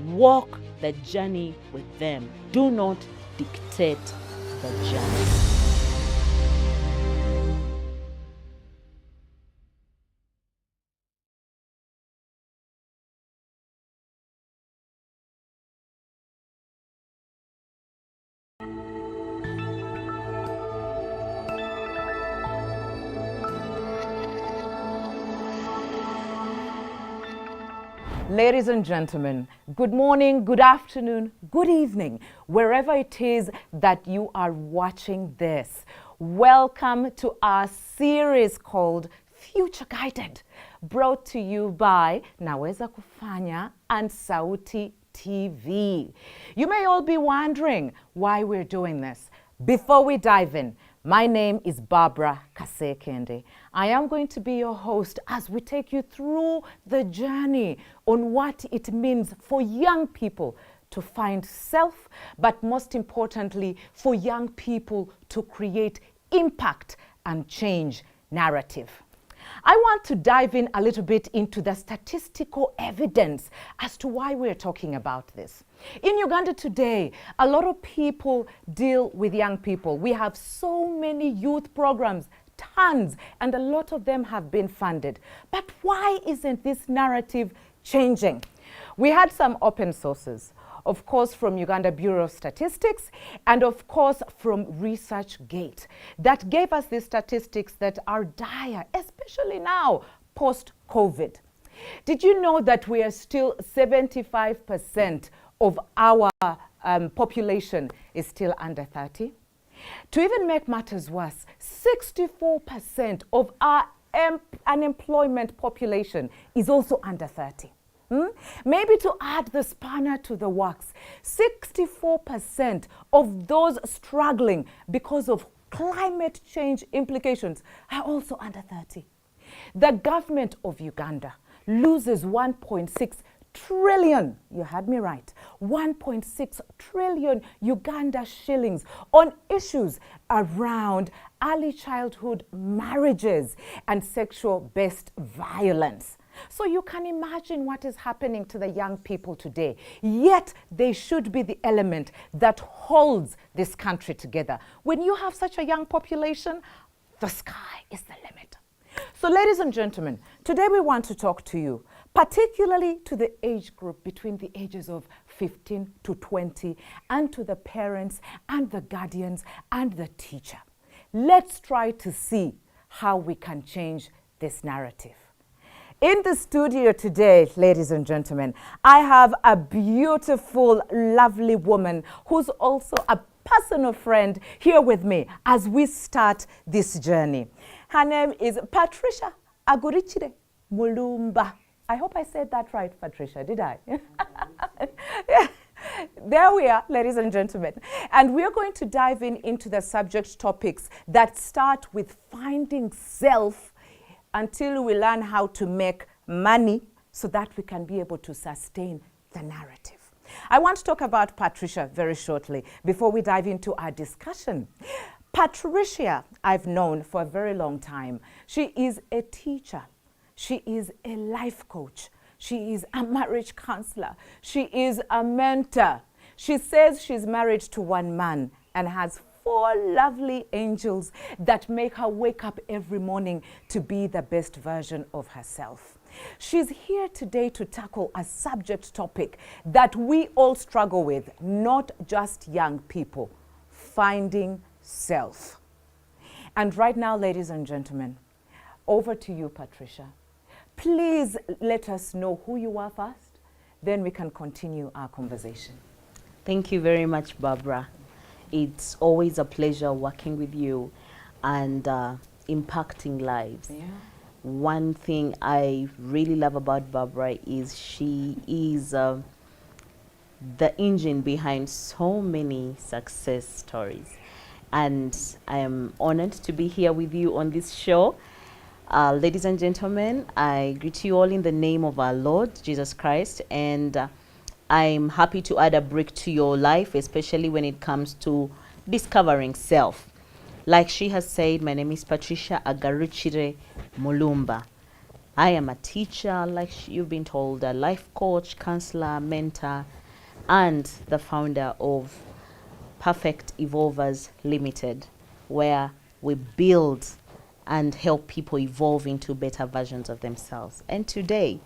Walk the journey with them. Do not dictate the journey. Ladies and gentlemen, good morning, good afternoon, good evening, wherever it is that you are watching this. Welcome to our series called Future Guided, brought to you by Naweza Kufanya and Sauti TV. You may all be wondering why we're doing this. Before we dive in, my name is Barbara Kasekende. I am going to be your host as we take you through the journey on what it means for young people to find self, but most importantly, for young people to create impact and change narrative. I want to dive in a little bit into the statistical evidence as to why we're talking about this. In Uganda today, a lot of people deal with young people. We have so many youth programs, tons, and a lot of them have been funded. But why isn't this narrative changing? We had some open sources, of course, from Uganda Bureau of Statistics, and of course from ResearchGate, that gave us these statistics that are dire, especially now, post-COVID. Did you know that we are still 75% of our population is still under 30? To even make matters worse, 64% of our unemployment population is also under 30. Maybe to add the spanner to the works, 64% of those struggling because of climate change implications are also under 30. The government of Uganda loses 1.6 trillion, you had me right, 1.6 trillion Uganda shillings on issues around early childhood marriages and sexual-based violence. So you can imagine what is happening to the young people today. Yet they should be the element that holds this country together. When you have such a young population, the sky is the limit. So ladies and gentlemen, today we want to talk to you, particularly to the age group between the ages of 15 to 20, and to the parents and the guardians and the teacher. Let's try to see how we can change this narrative. In the studio today, ladies and gentlemen, I have a beautiful, lovely woman who's also a personal friend here with me as we start this journey. Her name is Patricia Agurichire Mulumba. I hope I said that right, Patricia, did I? Yeah. There we are, ladies and gentlemen. And we're going to dive into the subject topics that start with finding self until we learn how to make money so that we can be able to sustain the narrative. I want to talk about Patricia very shortly before we dive into our discussion. Patricia, I've known for a very long time. She is a teacher. She is a life coach. She is a marriage counselor. She is a mentor. She says she's married to one man and has 4 lovely angels that make her wake up every morning to be the best version of herself. She's here today to tackle a subject topic that we all struggle with, not just young people: finding self. And right now, ladies and gentlemen, over to you, Patricia. Please let us know who you are first, then we can continue our conversation. Thank you very much, Barbara. It's always a pleasure working with you and impacting lives. Yeah. One thing I really love about Barbara is she is the engine behind so many success stories. And I am honored to be here with you on this show. Ladies and gentlemen, I greet you all in the name of our Lord Jesus Christ, and I'm happy to add a break to your life, especially when it comes to discovering self. Like she has said, my name is Patricia Agaruchire Mulumba. I am a teacher, like you've been told, a life coach, counselor, mentor, and the founder of Perfect Evolvers Limited, where we build and help people evolve into better versions of themselves. And today,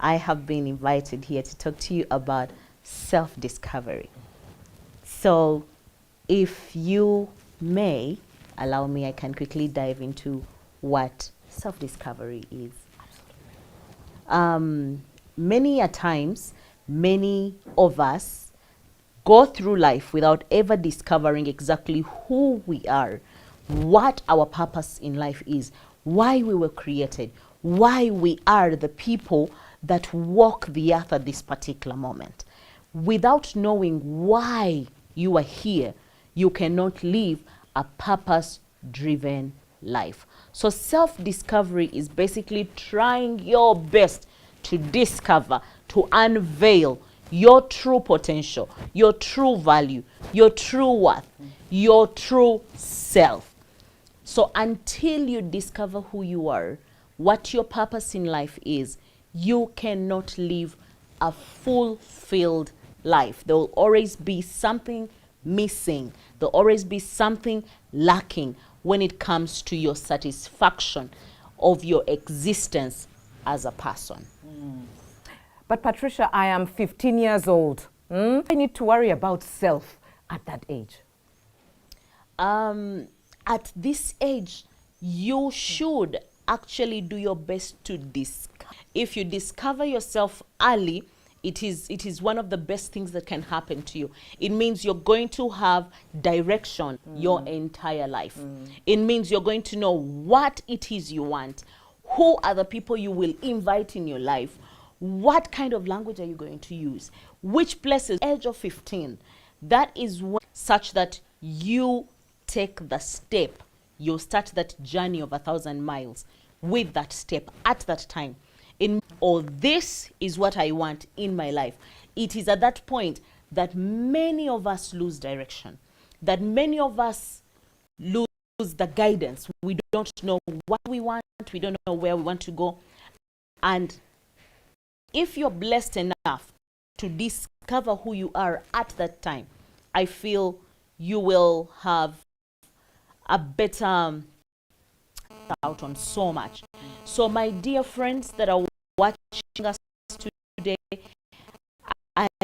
I have been invited here to talk to you about self-discovery. So, if you may allow me, I can quickly dive into what self-discovery is. Many a times, many of us go through life without ever discovering exactly who we are, what our purpose in life is, why we were created, why we are the people that walk the earth at this particular moment. Without knowing why you are here, you cannot live a purpose-driven life. So self-discovery is basically trying your best to discover, to unveil your true potential, your true value, your true worth, your true self. So until you discover who you are, what your purpose in life is, you cannot live a fulfilled life. There will always be something missing. There will always be something lacking when it comes to your satisfaction of your existence as a person. But Patricia, I am 15 years old. I need to worry about self at that age. At this age, you should actually do your best to discover. If you discover yourself early, it is one of the best things that can happen to you. It means you're going to have direction your entire life. It means you're going to know what it is you want, who are the people you will invite in your life, what kind of language are you going to use, which places. Age of 15, that is when, such that you take the step, you start that journey of 1,000 miles with that step at that time. This is what I want in my life. It is at that point that many of us lose direction, that many of us lose the guidance. We don't know what we want, we don't know where we want to go. And if you're blessed enough to discover who you are at that time, I feel you will have a better out on so much. So my dear friends that are watching us today, I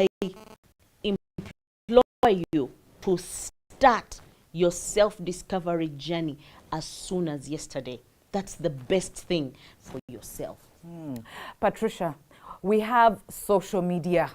implore you to start your self-discovery journey as soon as yesterday. That's the best thing for yourself. Patricia, we have social media.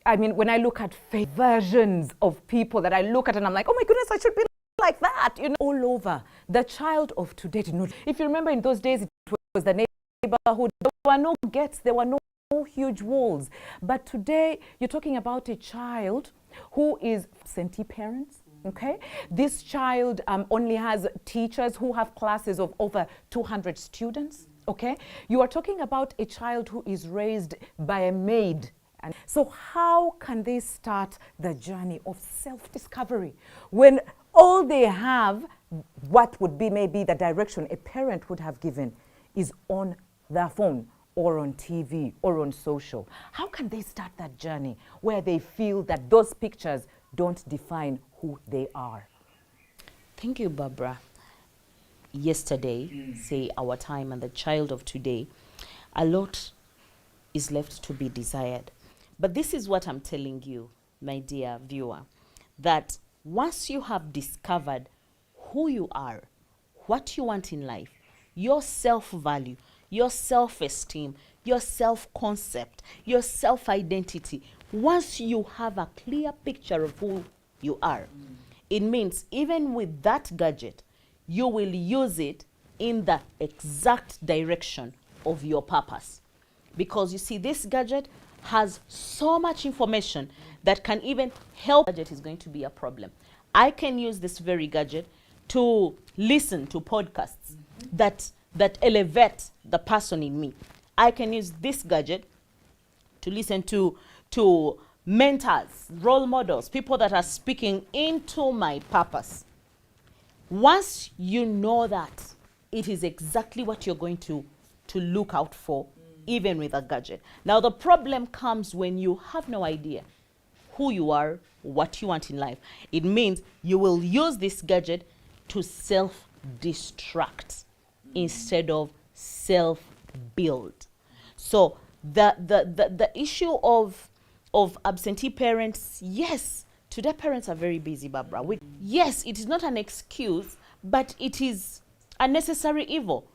I mean, when I look at versions of people that I look at and I'm like, oh my goodness, I should be like that, you know, all over. The child of today did not. If you remember in those days, it was the neighborhood. There were no gates, there were no huge walls. But today, you're talking about a child who is absentee parents. Okay, this child only has teachers who have classes of over 200 students. Okay, you are talking about a child who is raised by a maid. And so how can they start the journey of self-discovery when all they have, what would be maybe the direction a parent would have given, is on their phone or on TV or on social? How can they start that journey where they feel that those pictures don't define who they are? Thank you, Barbara. Yesterday, say our time, and the child of today, a lot is left to be desired. But this is what I'm telling you, my dear viewer, that once you have discovered who you are, what you want in life, your self-value, your self-esteem, your self-concept, your self-identity, once you have a clear picture of who you are, it means even with that gadget, you will use it in the exact direction of your purpose. Because you see, this gadget has so much information that can even help. Gadget is going to be a problem. I can use this very gadget to listen to podcasts that elevate the person in me. I can use this gadget to listen to mentors, role models, people that are speaking into my purpose. Once you know that, it is exactly what you're going to to look out for, even with a gadget. Now, the problem comes when you have no idea who you are, what you want in life. It means you will use this gadget to self-destruct instead of self-build. So the issue of absentee parents, yes, today parents are very busy, Barbara. Yes, it is not an excuse, but it is a necessary evil.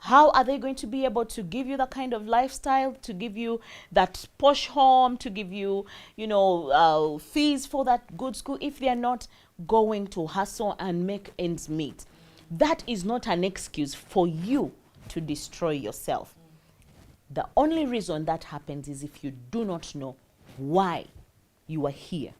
How are they going to be able to give you that kind of lifestyle, to give you that posh home, to give you, fees for that good school, if they are not going to hustle and make ends meet? That is not an excuse for you to destroy yourself. The only reason that happens is if you do not know why you are here.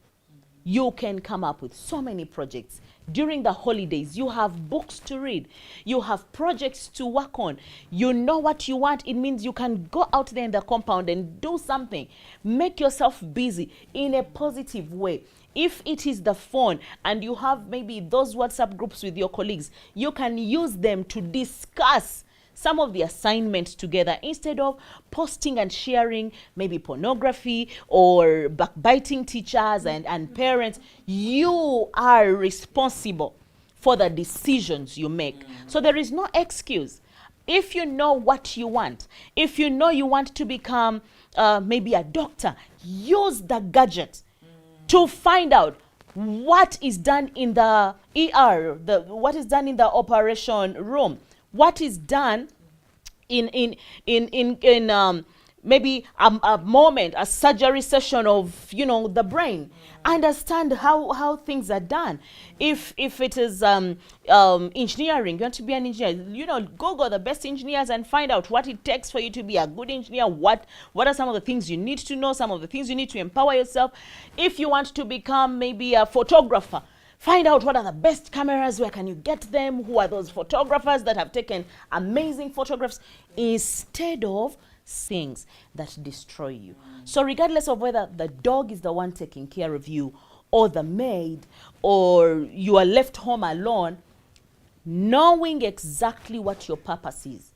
You can come up with so many projects. During the holidays, you have books to read. You have projects to work on. You know what you want. It means you can go out there in the compound and do something. Make yourself busy in a positive way. If it is the phone and you have maybe those WhatsApp groups with your colleagues, you can use them to discuss some of the assignments together instead of posting and sharing maybe pornography or backbiting teachers and parents. You are responsible for the decisions you make. So there is no excuse. If you know what you want, if you know you want to become maybe a doctor, use the gadget to find out what is done in the ER, what is done in the operation room, what is done in maybe a moment, a surgery session of the brain. Understand how things are done. If it is engineering, you want to be an engineer, Google the best engineers and find out what it takes for you to be a good engineer. What are some of the things you need to know, some of the things you need to empower yourself. If you want to become maybe a photographer, find out what are the best cameras, where can you get them, who are those photographers that have taken amazing photographs, instead of things that destroy you. So regardless of whether the dog is the one taking care of you, or the maid, or you are left home alone, knowing exactly what your purpose is,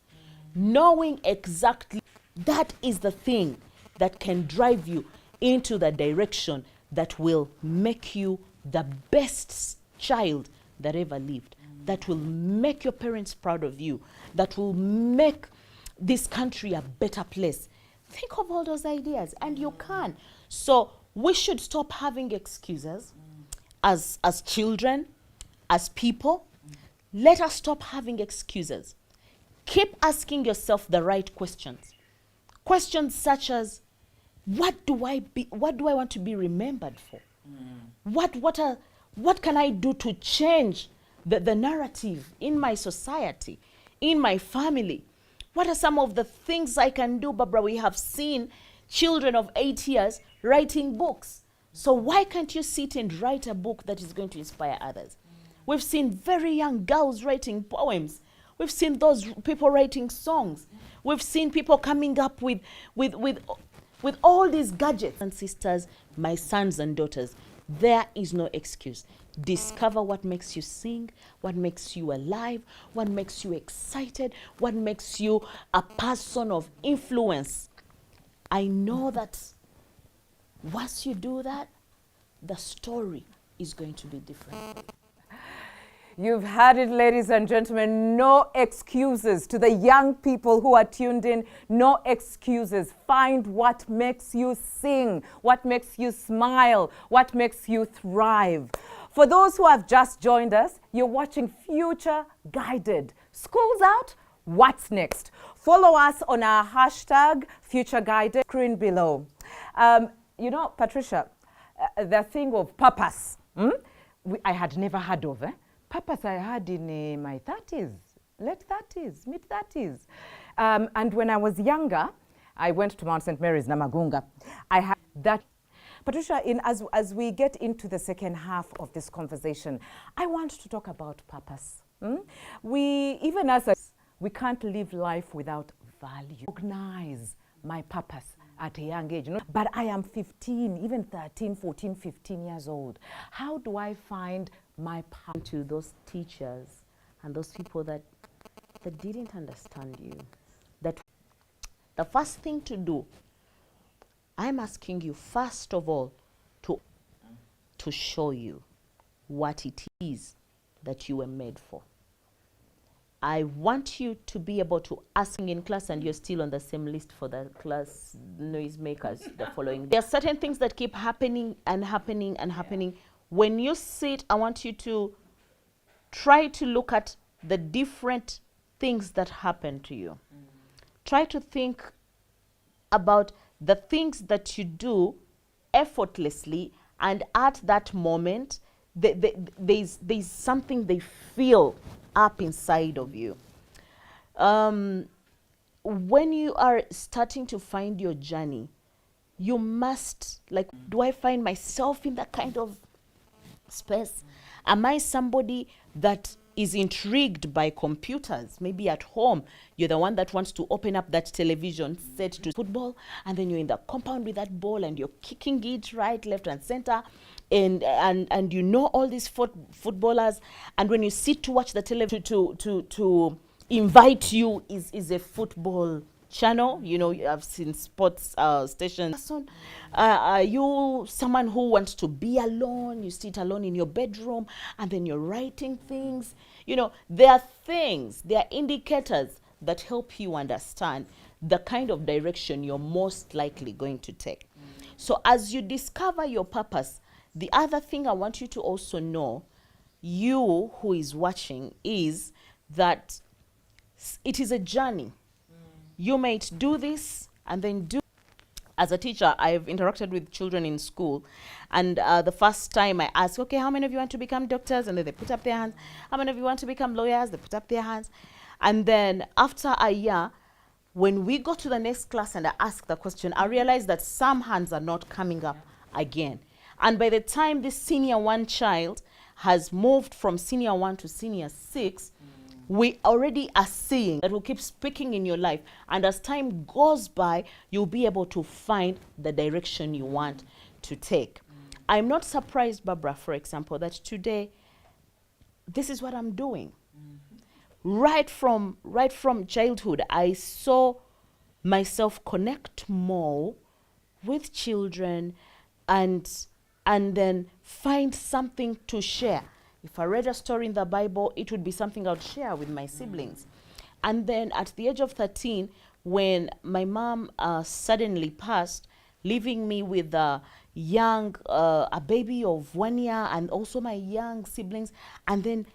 knowing exactly, that is the thing that can drive you into the direction that will make you the best child that ever lived, that will make your parents proud of you, that will make this country a better place. Think of all those ideas, and you can. So we should stop having excuses as children, as people. Let us stop having excuses. Keep asking yourself the right questions. Questions such as, what do I want to be remembered for? What can I do to change the narrative in my society, in my family? What are some of the things I can do, Barbara? We have seen children of 8 years writing books. So why can't you sit and write a book that is going to inspire others? We've seen very young girls writing poems. We've seen those people writing songs. We've seen people coming up with all these gadgets. And sisters, my sons and daughters, there is no excuse. Discover what makes you sing, what makes you alive, what makes you excited, what makes you a person of influence. I know that once you do that, the story is going to be different. You've had it, ladies and gentlemen. No excuses. To the young people who are tuned in, no excuses. Find what makes you sing, what makes you smile, what makes you thrive. For those who have just joined us, you're watching Future Guided. School's out, what's next? Follow us on our hashtag Future Guided, screen below. Patricia, the thing of purpose, I had never heard of. Purpose I had in my 30s, late 30s, mid 30s. And when I was younger, I went to Mount St. Mary's, Namagunga. I had that. Patricia, as we get into the second half of this conversation, I want to talk about purpose. We can't live life without value. Recognize my purpose at a young age. But I am 15, even 13, 14, 15 years old. How do I find my purpose? To those teachers and those people that didn't understand you, The first thing to do, I'm asking you first of all to show you what it is that you were made for. I want you to be able to ask in class, and you're still on the same list for the class noisemakers the following day. There are certain things that keep happening and happening and happening. When you sit, I want you to try to look at the different things that happen to you. Try to think about the things that you do effortlessly, and at that moment, there's something they feel up inside of you. When you are starting to find your journey, you must, like, do I find myself in that kind of space? Am I somebody that is intrigued by computers? Maybe at home, you're the one that wants to open up that television set to football, and then you're in the compound with that ball and you're kicking it right, left, and center. And you know all these footballers, and when you sit to watch the television, to invite you is a football channel. You know, I've seen sports stations. Are you someone who wants to be alone? You sit alone in your bedroom and then you're writing things. You know, there are things, there are indicators that help you understand the kind of direction you're most likely going to take. So as you discover your purpose, the other thing I want you to also know, you who is watching, is that it is a journey. You might do this and then do. As a teacher, I've interacted with children in school, and the first time I ask, okay, how many of you want to become doctors? And then they put up their hands. How many of you want to become lawyers? They put up their hands. And then after a year, when we go to the next class and I ask the question, I realize that some hands are not coming up again. And by the time this senior 1 child has moved from senior 1 to senior 6, we already are seeing that will keep speaking in your life. And as time goes by, you'll be able to find the direction you want to take. I'm not surprised, Barbara, for example, that today, this is what I'm doing. Right from childhood, I saw myself connect more with children and then find something to share. If I read a story in the Bible, it would be something I would share with my siblings. And then at the age of 13, when my mom suddenly passed, leaving me with a baby of 1 year and also my young siblings, and then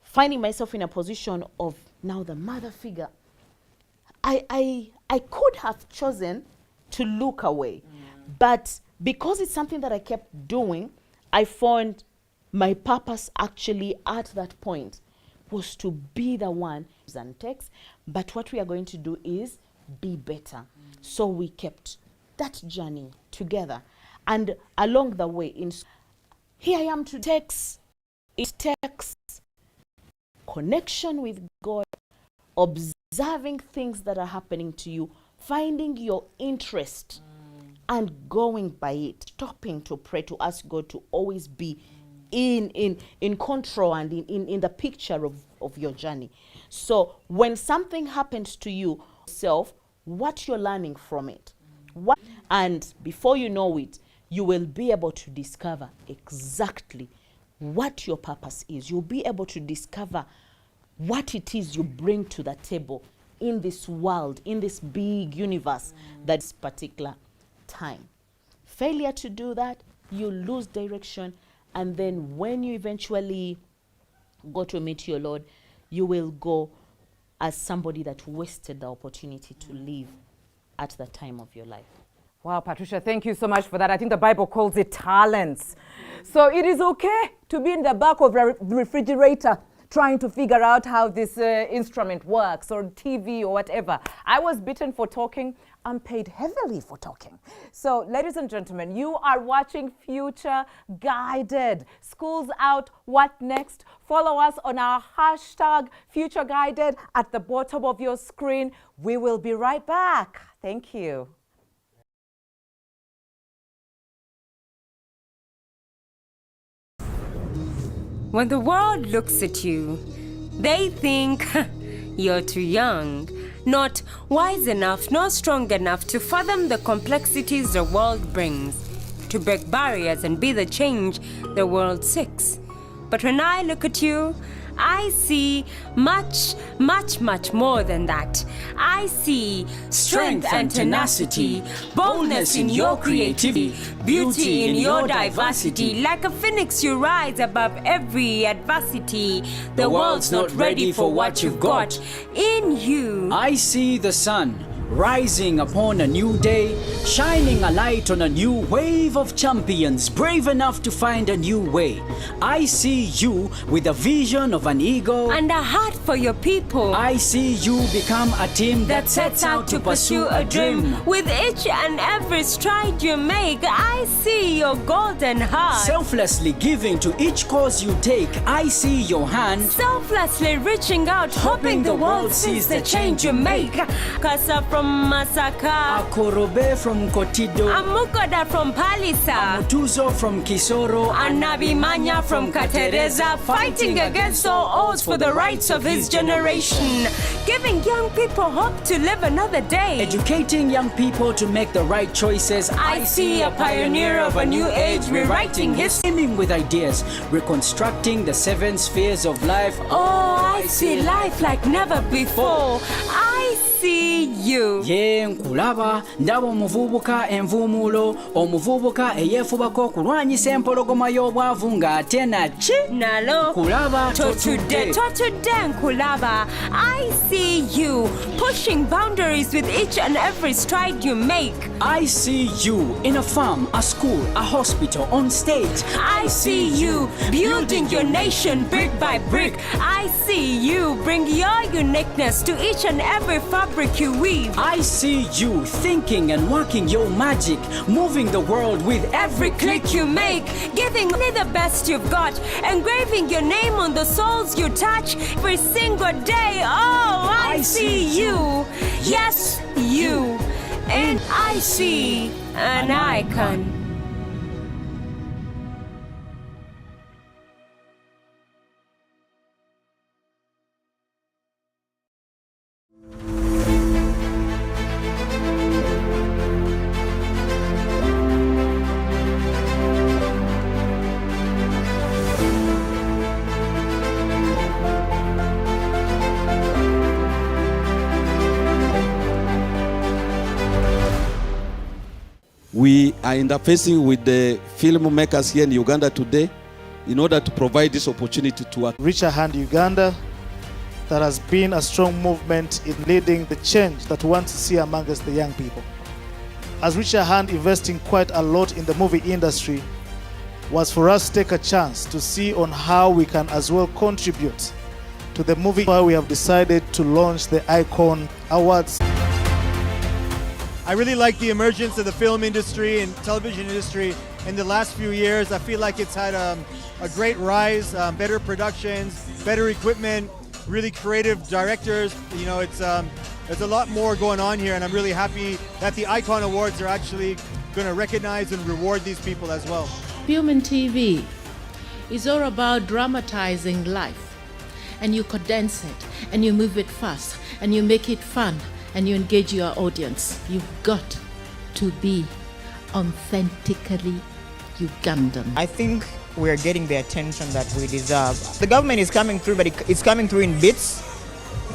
finding myself in a position of now the mother figure, I could have chosen to look away. But because it's something that I kept doing, I found my purpose actually at that point was to be the one and text, but what we are going to do is be better. So we kept that journey together. And along the way, here I am to text. It takes connection with God, observing things that are happening to you, finding your interest and going by it, stopping to pray, to ask God to always be in control and in the picture of your journey. So when something happens to you, what you're learning from it. And before you know it, you will be able to discover exactly what your purpose is. You'll be able to discover what it is you bring to the table in this world, in this big universe, that's particular time. Failure to do that, you lose direction, and then when you eventually go to meet your Lord, you will go as somebody that wasted the opportunity to live at the time of your life. Wow, Patricia, thank you so much for that. I think the Bible calls it talents. So it is okay to be in the back of the refrigerator trying to figure out how this instrument works, or TV or whatever. I was bitten for talking. I'm paid heavily for talking. So, ladies and gentlemen, you are watching Future Guided. School's out, what next? Follow us on our hashtag Future Guided at the bottom of your screen. We will be right back. Thank you. When the world looks at you, they think you're too young. not wise enough nor strong enough to fathom the complexities the world brings, to break barriers and be the change the world seeks. But when I look at you, I see much, much, much more than that. I see strength and tenacity, boldness in your creativity, beauty in your diversity. Like a phoenix, you rise above every adversity. The world's not ready for what you've got in you. I see the sun rising upon a new day, shining a light on a new wave of champions, brave enough to find a new way. I see you with a vision of an eagle and a heart for your people. I see you become a team that sets out to pursue a dream. With each and every stride you make, I see your golden heart. Selflessly giving to each cause you take, I see your hand. Selflessly reaching out, hoping the world sees the change you make. Kasa from Masaka, Akorobe from Kotido, Amukoda from Palisa, Mutuzo from Kisoro, Anabimanya from Katereza, fighting against all odds for the rights of his generation, giving young people hope to live another day, educating young people to make the right choices. I see a pioneer of a new age, rewriting history, aiming with ideas, reconstructing the 7 spheres of life. Oh, I see life like never before. I see you. Ye nkulaba ndaba omuvubuka envumulo, omuvubuka eyeefubako okulwanyisa empologoma y'obwavu ng'ate naki nalo kulaba totudde nkulaba. I see you pushing boundaries with each and every stride you make. I see you in a farm, a school, a hospital, on stage. I see you building your nation brick by brick. I see you bring your uniqueness to each and every fabric you weave. I see you thinking and working your magic, moving the world with every click you make, giving me the best you've got, engraving your name on the souls you touch every single day. Oh, I see you. Yes, you. And I see an icon. We are interfacing with the filmmakers here in Uganda today in order to provide this opportunity to Reach a Hand Uganda, that has been a strong movement in leading the change that we want to see amongst the young people. As Reach a Hand investing quite a lot in the movie industry, was for us to take a chance to see on how we can as well contribute to the movie, why we have decided to launch the Icon Awards. I really like the emergence of the film industry and television industry in the last few years. I feel like it's had a great rise, better productions, better equipment, really creative directors. You know, there's a lot more going on here, and I'm really happy that the Icon Awards are actually going to recognize and reward these people as well. Film and TV is all about dramatizing life, and you condense it, and you move it fast, and you make it fun, and you engage your audience. You've got to be authentically Ugandan. I think we're getting the attention that we deserve. The government is coming through, but it's coming through in bits,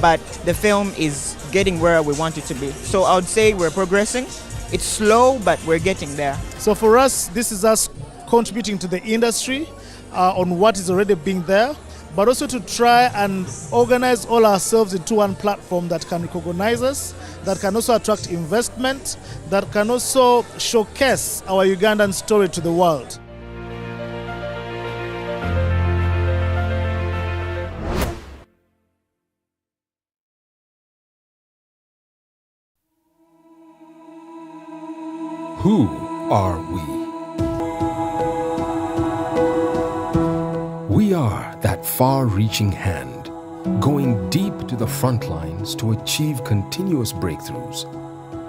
but the film is getting where we want it to be. So I would say we're progressing. It's slow, but we're getting there. So for us, this is us contributing to the industry on what is already being there, but also to try and organize all ourselves into one platform that can recognize us, that can also attract investment, that can also showcase our Ugandan story to the world. Who are we? We are that far-reaching hand, going deep to the front lines to achieve continuous breakthroughs,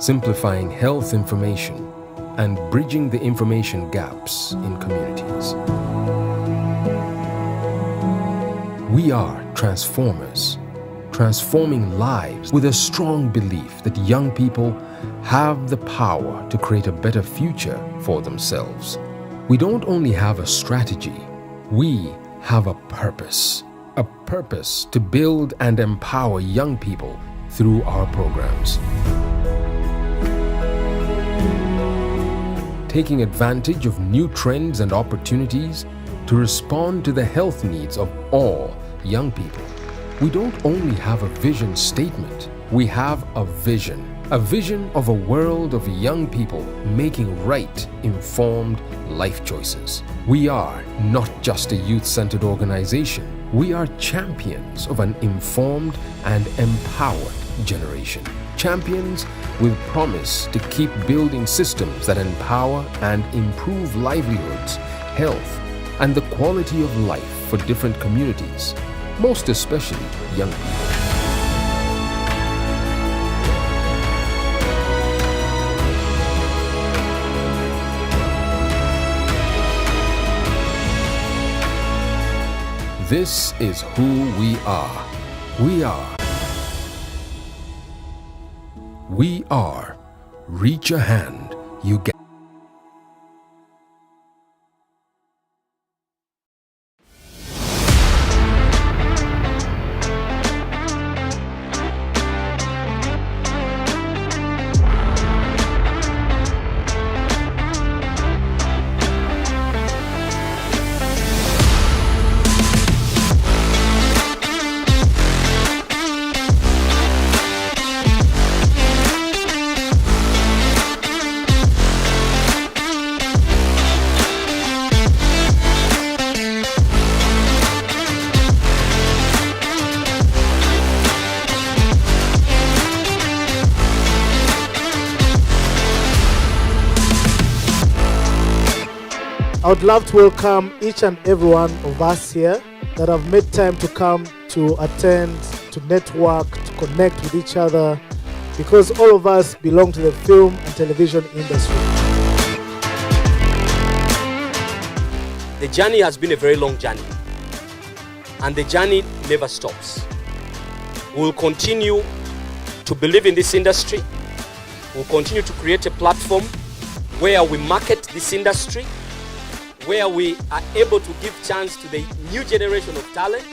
simplifying health information and bridging the information gaps in communities. We are transformers, transforming lives with a strong belief that young people have the power to create a better future for themselves. We don't only have a strategy, we have a purpose to build and empower young people through our programs. Taking advantage of new trends and opportunities to respond to the health needs of all young people. We don't only have a vision statement, we have a vision of a world of young people making right, informed life choices. We are not just a youth-centered organization, we are champions of an informed and empowered generation. Champions with promise to keep building systems that empower and improve livelihoods, health, and the quality of life for different communities, most especially young people. This is who we are. We are. Reach a hand, you get. I would love to welcome each and every one of us here that have made time to come to attend, to network, to connect with each other, because all of us belong to the film and television industry. The journey has been a very long journey, and the journey never stops. We will continue to believe in this industry. We'll continue to create a platform where we market this industry, where we are able to give chance to the new generation of talent.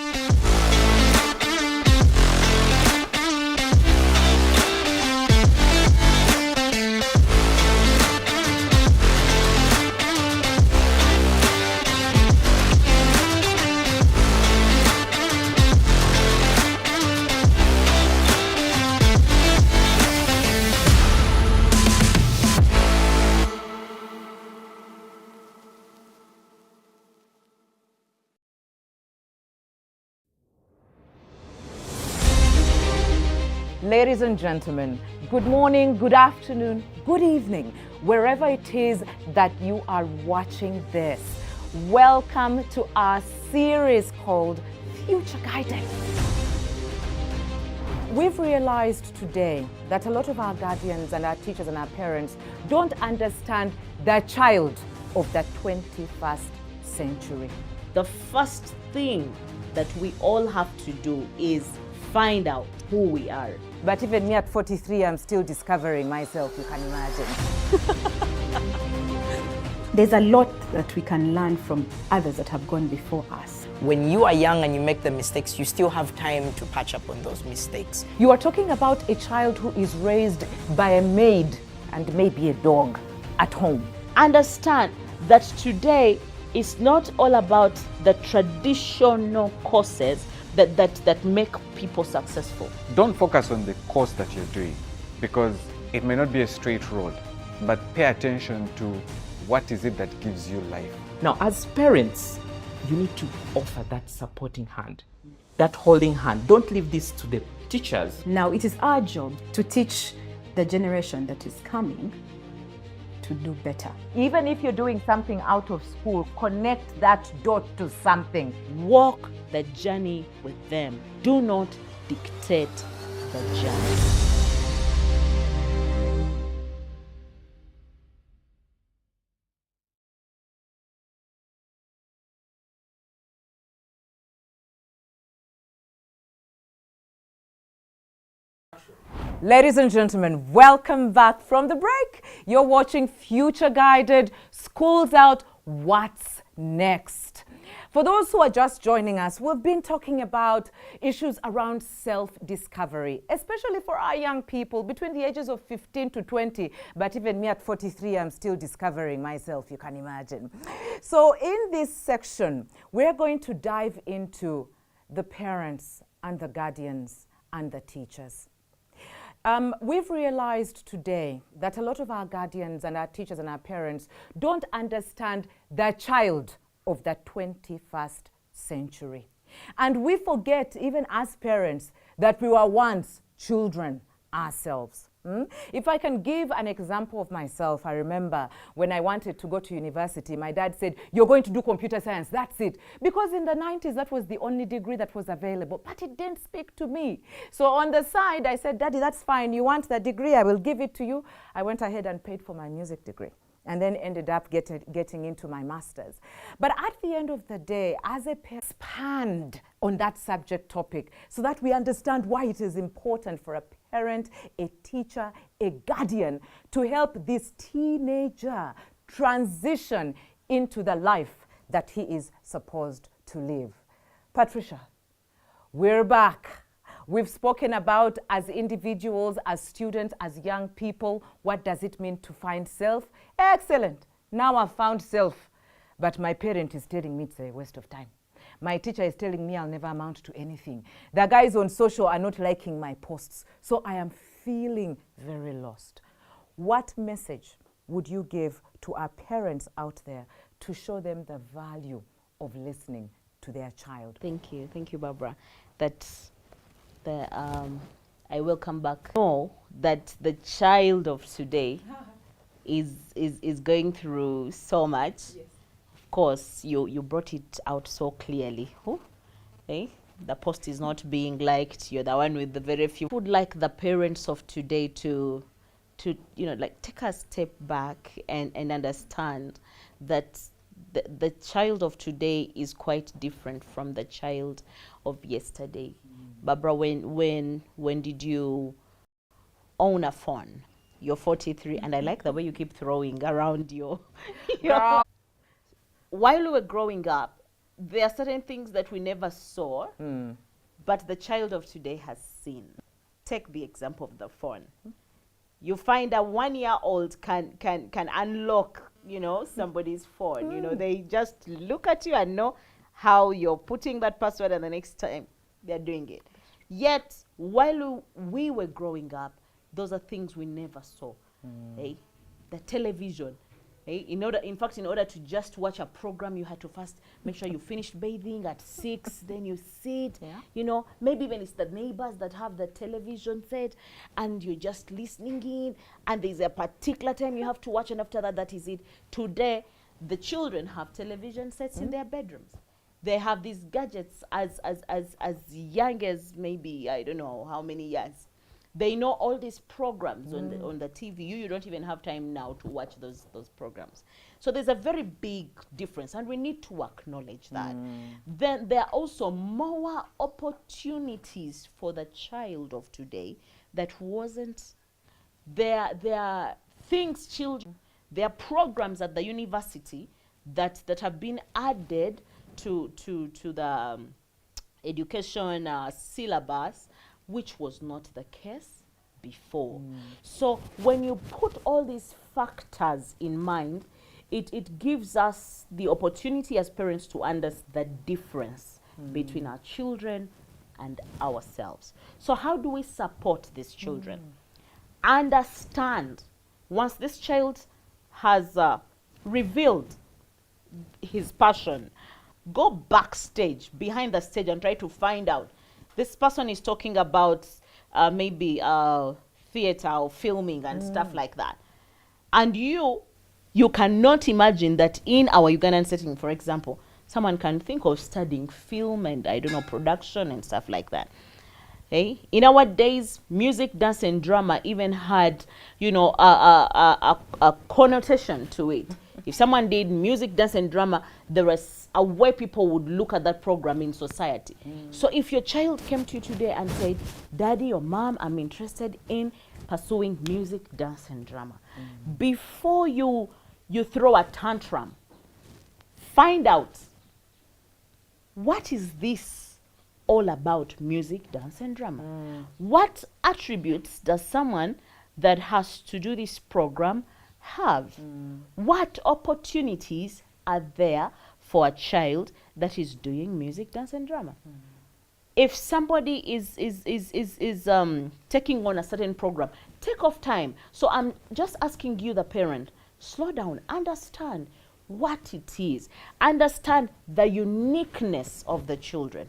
Ladies and gentlemen, good morning, good afternoon, good evening, wherever it is that you are watching this. Welcome to our series called Future Guidance. We've realized today that a lot of our guardians and our teachers and our parents don't understand the child of the 21st century. The first thing that we all have to do is find out who we are. But even me at 43, I'm still discovering myself, you can imagine. There's a lot that we can learn from others that have gone before us. When you are young and you make the mistakes, you still have time to patch up on those mistakes. You are talking about a child who is raised by a maid and maybe a dog at home. Understand that today is not all about the traditional courses that make people successful. Don't focus on the course that you're doing, because it may not be a straight road, but pay attention to what is it that gives you life. Now, as parents, you need to offer that supporting hand, that holding hand. Don't leave this to the teachers. Now it is our job to teach the generation that is coming to do better. Even if you're doing something out of school, connect that dot to something. Walk the journey with them. Do not dictate the journey. Ladies and gentlemen, welcome back from the break. You're watching Future Guided, Schools Out, What's Next? For those who are just joining us, we've been talking about issues around self-discovery, especially for our young people between the ages of 15 to 20. But even me at 43, I'm still discovering myself, you can imagine. So in this section, we're going to dive into the parents and the guardians and the teachers. We've realized today that a lot of our guardians and our teachers and our parents don't understand the child of the 21st century. And we forget, even as parents, that we were once children ourselves. If I can give an example of myself, I remember when I wanted to go to university, my dad said, you're going to do computer science, that's it. Because in the 90s, that was the only degree that was available, but it didn't speak to me. So on the side, I said, Daddy, that's fine. You want the degree? I will give it to you. I went ahead and paid for my music degree, and then ended up getting into my master's. But at the end of the day, as a parent, expand on that subject topic so that we understand why it is important for a parent, a teacher, a guardian to help this teenager transition into the life that he is supposed to live. Patricia, we're back. We've spoken about, as individuals, as students, as young people, what does it mean to find self? Excellent. Now I've found self, but my parent is telling me it's a waste of time. My teacher is telling me I'll never amount to anything. The guys on social are not liking my posts, so I am feeling very lost. What message would you give to our parents out there to show them the value of listening to their child? Thank you, Barbara. I will come back. Know that the child of today is going through so much. Yes. Of course, you brought it out so clearly. The post is not being liked. You're the one with the very few. I would like the parents of today to take a step back and understand that the child of today is quite different from the child of yesterday. Barbara, when did you own a phone? You're 43, and I like the way you keep throwing around your While we were growing up, there are certain things that we never saw, but the child of today has seen. Take the example of the phone. You find a 1-year-old can unlock, somebody's phone. They just look at you and know how you're putting that password, and the next time they're doing it. Yet, while we were growing up, those are things we never saw. The television. In order to just watch a program, you had to first make sure you finished bathing at 6, then you sit. Yeah. Maybe even it's the neighbors that have the television set, and you're just listening in, and there's a particular time you have to watch, and after that, that is it. Today, the children have television sets in their bedrooms. They have these gadgets as young as maybe, I don't know how many years. They know all these programs on the TV. You don't even have time now to watch those programs. So there's a very big difference, and we need to acknowledge that. Then there are also more opportunities for the child of today that wasn't there. There are things there are programs at the university that have been added to the education syllabus, which was not the case before. So when you put all these factors in mind, it gives us the opportunity as parents to understand the difference between our children and ourselves. So how do we support these children? Understand, once this child has revealed his passion, go backstage, behind the stage, and try to find out. This person is talking about maybe theater or filming and stuff like that. And you cannot imagine that in our Ugandan setting, for example, someone can think of studying film and, I don't know, production and stuff like that. In our days, music, dance, and drama even had, a connotation to it. If someone did music, dance, and drama, there was a way people would look at that program in society. So if your child came to you today and said, Daddy or Mom, I'm interested in pursuing music, dance, and drama, before you throw a tantrum, find out, what is this all about, music, dance, and drama? What attributes does someone that has to do this program have? What opportunities are there for a child that is doing music, dance, and drama? If somebody is taking on a certain program, take off time. So I'm just asking you, the parent, slow down, understand what it is, understand the uniqueness of the children,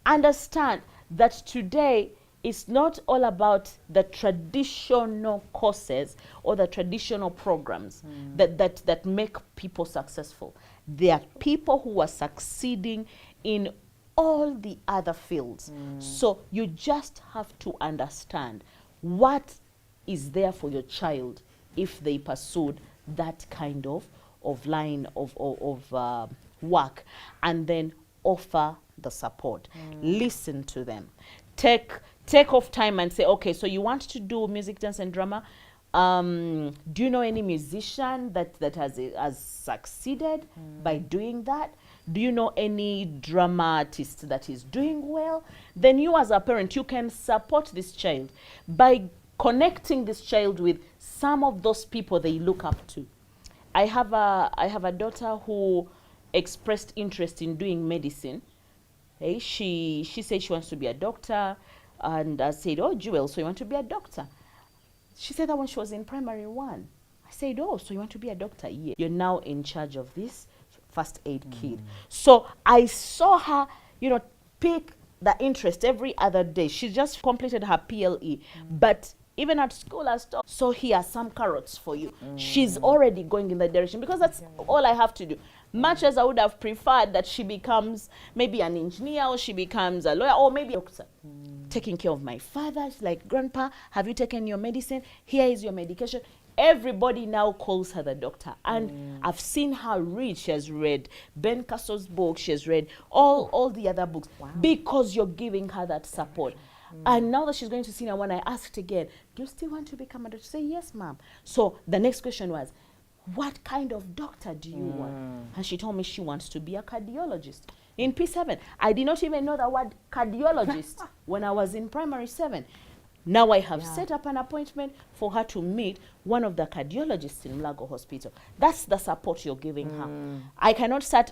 understand that today it's not all about the traditional courses or the traditional programs that make people successful. There are people who are succeeding in all the other fields. So you just have to understand what is there for your child if they pursued that kind of line of work, and then offer the support. Listen to them. Take off time and say, okay, so you want to do music, dance, and drama. Do you know any musician that has succeeded by doing that? Do you know any drama artist that is doing well? Then you as a parent, you can support this child by connecting this child with some of those people they look up to. I have a daughter who expressed interest in doing medicine. Hey, she said she wants to be a doctor, and I said, oh, Jewel, so you want to be a doctor? She said that when she was in primary 1. I said, oh, so you want to be a doctor? Yeah. You're now in charge of this first aid kid. So I saw her, pick the interest every other day. She just completed her PLE, but even at school I stopped. So here are some carrots for you. She's already going in that direction, because that's all I have to do. Much as I would have preferred that she becomes maybe an engineer, or she becomes a lawyer, or maybe a doctor. Taking care of my father, she's like, Grandpa, have you taken your medicine? Here is your medication. Everybody now calls her the doctor. And I've seen her read. She has read Ben Castle's book. She has read all the other books. Because you're giving her that support. And now that she's going to senior one, I asked again, do you still want to become a doctor? She said, yes, ma'am. So the next question was, what kind of doctor do you want? And she told me she wants to be a cardiologist. In P7, I did not even know the word cardiologist when I was in primary 7. Now I have set up an appointment for her to meet one of the cardiologists in Mlago Hospital. That's the support you're giving her. I cannot start,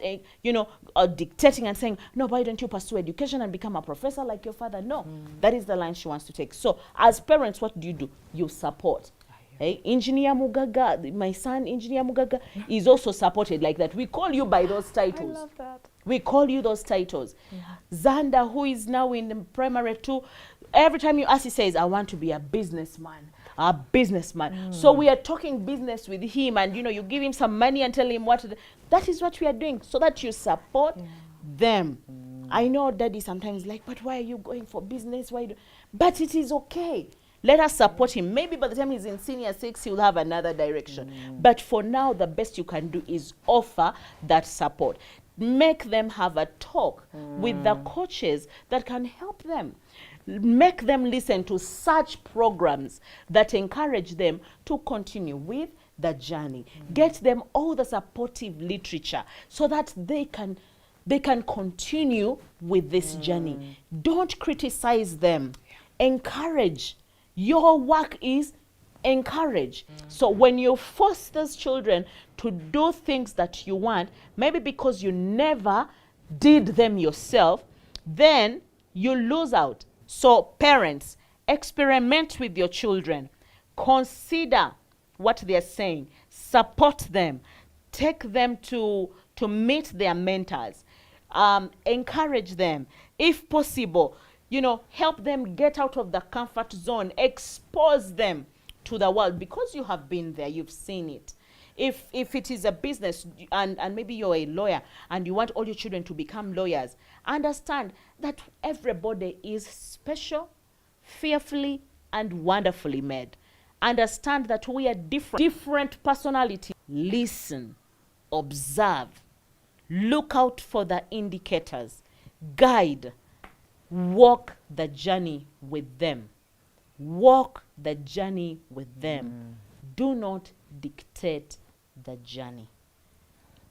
dictating and saying, no, why don't you pursue education and become a professor like your father? No, that is the line she wants to take. So as parents, what do? You support. Hey, Engineer Mugaga, my son, Engineer Mugaga, is also supported like that. We call you by those titles. I love that. We call you those titles. Zanda, who is now in primary 2, every time you ask, he says, I want to be a businessman. A businessman. So we are talking business with him, and you give him some money and tell him what that is what we are doing, so that you support them. I know daddy sometimes like, but why are you going for business? But it is okay. Let us support him. Maybe by the time he's in senior 6, he'll have another direction. But for now, the best you can do is offer that support. Make them have a talk with the coaches that can help them. Make them listen to such programs that encourage them to continue with the journey. Get them all the supportive literature so that they can continue with this journey. Don't criticize them. Encourage. Your work is encourage. So when you force those children to do things that you want, maybe because you never did them yourself, then you lose out. So parents, experiment with your children. Consider what they're saying. Support them. Take them to meet their mentors. Encourage them. If possible, help them get out of the comfort zone. Expose them to the world, because you have been there, you've seen it. If it is a business, and maybe you're a lawyer and you want all your children to become lawyers, understand that everybody is special, fearfully and wonderfully made. Understand that we are different personalities. listen, observe, look out for the indicators, guide, walk the journey with them. Walk the journey with them. Do not dictate the journey.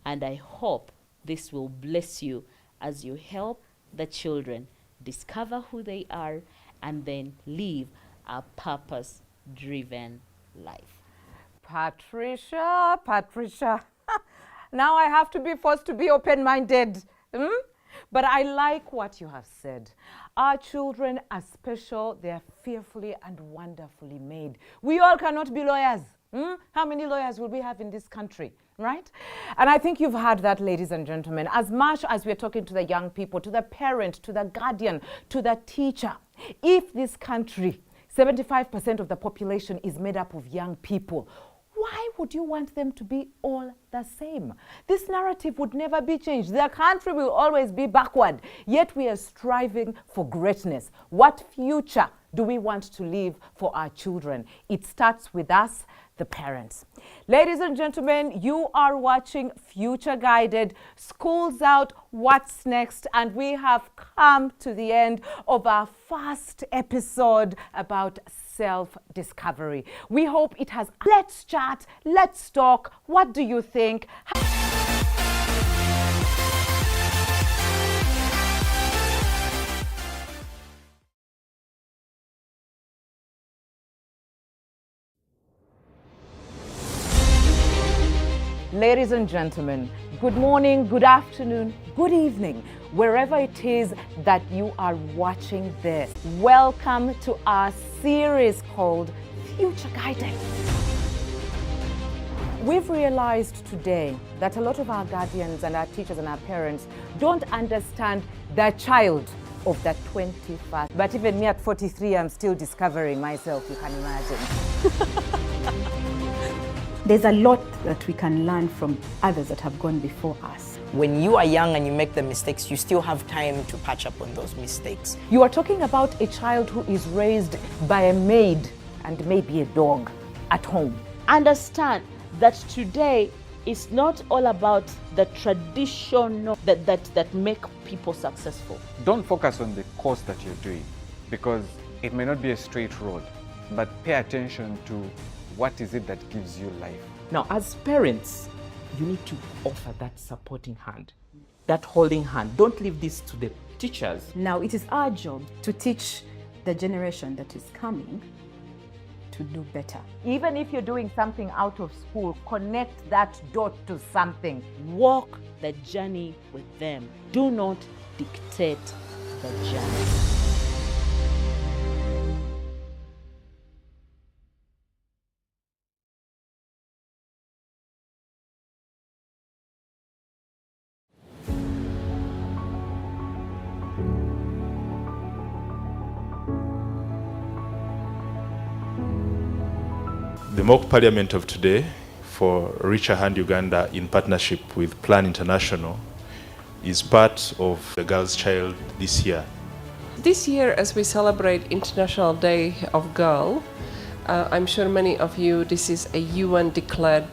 And I hope this will bless you as you help the children discover who they are and then live a purpose-driven life. Patricia. Now I have to be forced to be open-minded. But I like what you have said. Our children are special. They are fearfully and wonderfully made. We all cannot be lawyers. How many lawyers will we have in this country, right? And I think you've heard that, ladies and gentlemen. As much as we're talking to the young people, to the parent, to the guardian, to the teacher, if this country, 75% of the population is made up of young people, why would you want them to be all the same? This narrative would never be changed. The country will always be backward, yet we are striving for greatness. What future do we want to leave for our children? It starts with us, the parents. Ladies and gentlemen, you are watching Future Guided. School's out, what's next? And we have come to the end of our first episode about self-discovery. We hope it has. Let's chat, let's talk. What do you think? Ladies and gentlemen, good morning, good afternoon, good evening, wherever it is that you are watching this. Welcome to our series called Future Guided. We've realized today that a lot of our guardians and our teachers and our parents don't understand the child of the 21st. But even me at 43, I'm still discovering myself, you can imagine. There's a lot that we can learn from others that have gone before us. When you are young and you make the mistakes, you still have time to patch up on those mistakes. You are talking about a child who is raised by a maid and maybe a dog at home. Understand that today is not all about the traditional that make people successful. Don't focus on the course that you're doing because it may not be a straight road, but pay attention to what is it that gives you life. Now, as parents, you need to offer that supporting hand, that holding hand. Don't leave this to the teachers. Now it is our job to teach the generation that is coming to do better. Even if you're doing something out of school, connect that dot to something. Walk the journey with them. Do not dictate the journey. The mock parliament of today for Reach a Hand Uganda in partnership with Plan International is part of the Girl's Child this year. This year, as we celebrate International Day of Girl, I'm sure many of you, this is a UN declared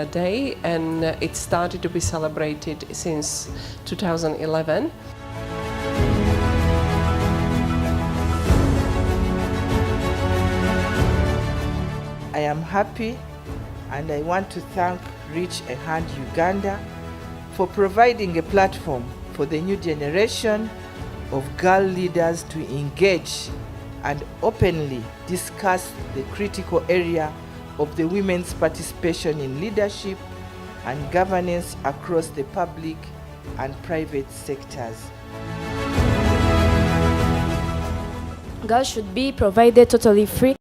day, and it started to be celebrated since 2011. I am happy and I want to thank Reach a Hand Uganda for providing a platform for the new generation of girl leaders to engage and openly discuss the critical area of the women's participation in leadership and governance across the public and private sectors. Girls should be provided totally free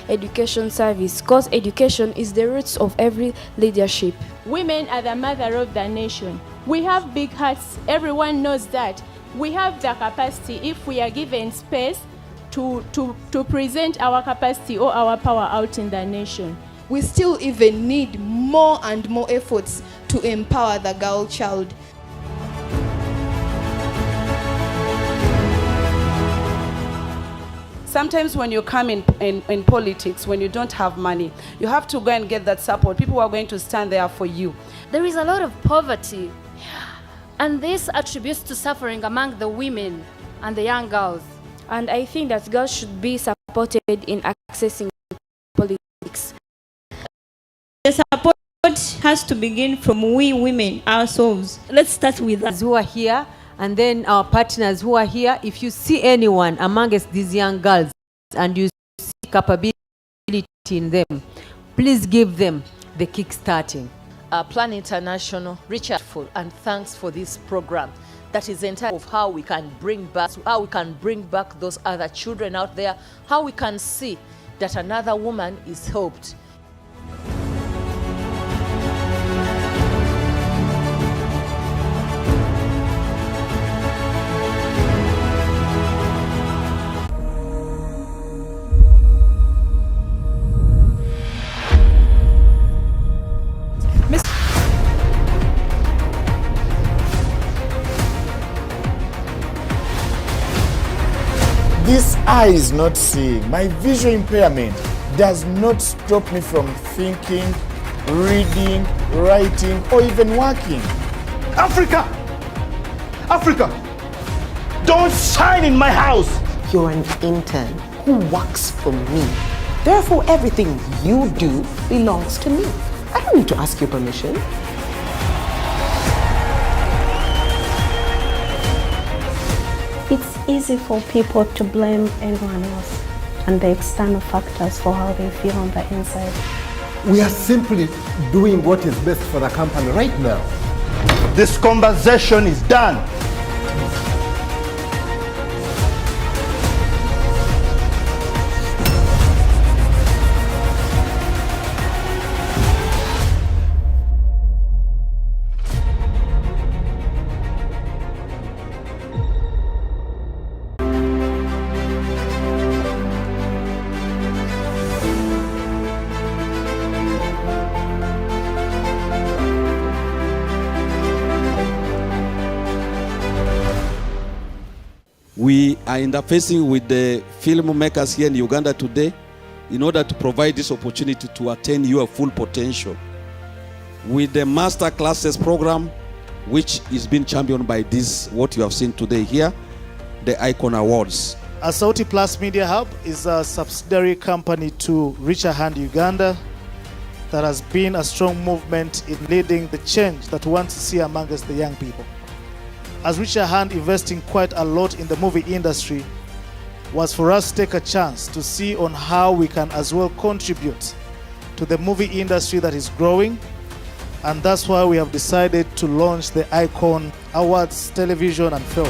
education service, because education is the roots of every leadership. Women are the mother of the nation. We have big hearts. Everyone knows that. We have the capacity, if we are given space, to present our capacity or our power out in the nation. We still even need more and more efforts to empower the girl child. sometimes when you come in politics, when you don't have money, you have to go and get that support. People are going to stand there for you. There is a lot of poverty, and this attributes to suffering among the women and the young girls. And I think that girls should be supported in accessing politics. The support has to begin from we women ourselves. Let's start with us who are here, and then our partners who are here. If you see anyone amongst these young girls and you see capability in them, please give them the kick-starting. Plan International, Richard, and thanks for this program that is entirely of how we can bring back those other children out there, how we can see that another woman is helped. This eye is not seeing. My visual impairment does not stop me from thinking, reading, writing, or even working. Africa! Africa! Don't shine in my house! You're an intern who works for me. Therefore, everything you do belongs to me. I don't need to ask your permission. It's easy for people to blame everyone else and the external factors for how they feel on the inside. We are simply doing what is best for the company right now. This conversation is done. We are interfacing with the filmmakers here in Uganda today in order to provide this opportunity to attain your full potential. With the Master Classes program, which is being championed by this, what you have seen today here, the Icon Awards. Sauti Plus Media Hub is a subsidiary company to Reach a Hand Uganda that has been a strong movement in leading the change that we want to see amongst the young people. As Reach a Hand investing quite a lot in the movie industry was for us to take a chance to see on how we can as well contribute to the movie industry that is growing, and that's why we have decided to launch the Icon Awards television and film.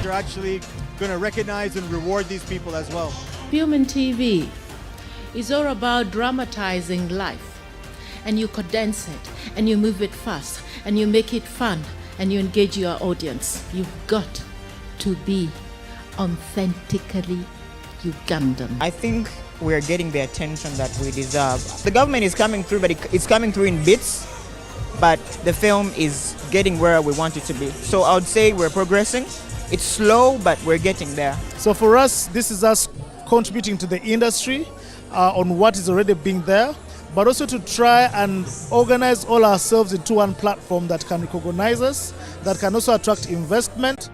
You're actually going to recognize and reward these people as well. Human TV is all about dramatizing life, and you condense it, and you move it fast, and you make it fun, and you engage your audience. You've got to be authentically Ugandan. I think we're getting the attention that we deserve. The government is coming through, but it's coming through in bits, but the film is getting where we want it to be. So I would say we're progressing. It's slow, but we're getting there. So for us, this is us contributing to the industry on what is already being there, but also to try and organize all ourselves into one platform that can recognize us, that can also attract investment,